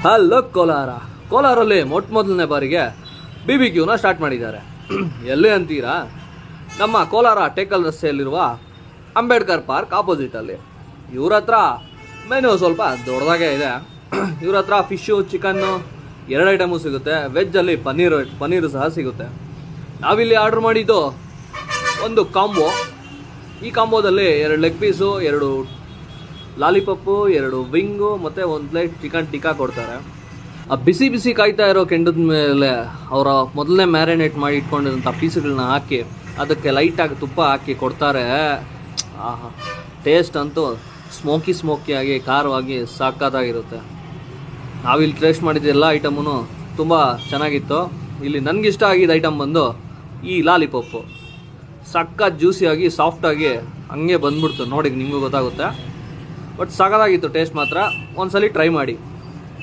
Hello ಕೋಲಾರಲ್ಲಿ ಮೊದಲನೇ ಬಾರಿಗೆ BBQನ ಸ್ಟಾರ್ಟ್ ಮಾಡಿದ್ದಾರೆ. ಎಲ್ಲಿ ಅಂತೀರಾ? ನಮ್ಮ ಕೋಲಾರ ಟೇಕಲ್ ರಸ್ತೆಯಲ್ಲಿರುವ ಅಂಬೇಡ್ಕರ್ ಪಾರ್ಕ್ ಆಪೋಸಿಟಲ್ಲಿ. ಇವ್ರ ಹತ್ರ ಮೆನು ಸ್ವಲ್ಪ ದೊಡ್ಡದಾಗೇ ಇದೆ. ಇವ್ರ ಹತ್ರ ಫಿಶು, ಚಿಕನ್ನು 2 ಐಟಮು ಸಿಗುತ್ತೆ. ವೆಜ್ಜಲ್ಲಿ ಪನ್ನೀರು ಸಹ ಸಿಗುತ್ತೆ. ನಾವಿಲ್ಲಿ ಆರ್ಡ್ರ್ ಮಾಡಿದ್ದು ಒಂದು ಕಾಂಬೋ. ಈ ಕಾಂಬೋದಲ್ಲಿ 2 ಲೆಗ್ ಪೀಸು, 2 ಲಾಲಿಪಪ್ಪು, 2 ವಿಂಗು ಮತ್ತು 1 ಪ್ಲೇಟ್ ಚಿಕನ್ ಟಿಕ್ಕಾ ಕೊಡ್ತಾರೆ. ಆ ಬಿಸಿ ಕಾಯ್ತಾ ಇರೋ ಕೆಂಡದ ಮೇಲೆ ಅವರ ಮೊದಲನೇ ಮ್ಯಾರಿನೇಟ್ ಮಾಡಿ ಇಟ್ಕೊಂಡಿರೋಂಥ ಪೀಸುಗಳನ್ನ ಹಾಕಿ ಅದಕ್ಕೆ ಲೈಟಾಗಿ ತುಪ್ಪ ಹಾಕಿ ಕೊಡ್ತಾರೆ. ಟೇಸ್ಟ್ ಅಂತೂ ಸ್ಮೋಕಿಯಾಗಿ ಖಾರವಾಗಿ ಸಾಕಾಗಿರುತ್ತೆ. ನಾವಿಲ್ಲಿ ಟೇಸ್ಟ್ ಮಾಡಿದ ಎಲ್ಲ ಐಟಮೂ ತುಂಬ ಚೆನ್ನಾಗಿತ್ತು. ಇಲ್ಲಿ ನನಗಿಷ್ಟ ಆಗಿದ್ದ ಐಟಮ್ ಬಂದು ಈ ಲಾಲಿಪಪ್ಪು. ಸಕ್ಕ ಜ್ಯೂಸಿಯಾಗಿ ಸಾಫ್ಟಾಗಿ ಹಂಗೆ ಬಂದ್ಬಿಡ್ತು. ನೋಡಿ ನಿಮಗೂ ಗೊತ್ತಾಗುತ್ತೆ. ಬಟ್ ಸಖತ್ತಾಗಿತ್ತು ಟೇಸ್ಟ್ ಮಾತ್ರ. ಒಂದ್ಸಲಿ ಟ್ರೈ ಮಾಡಿ.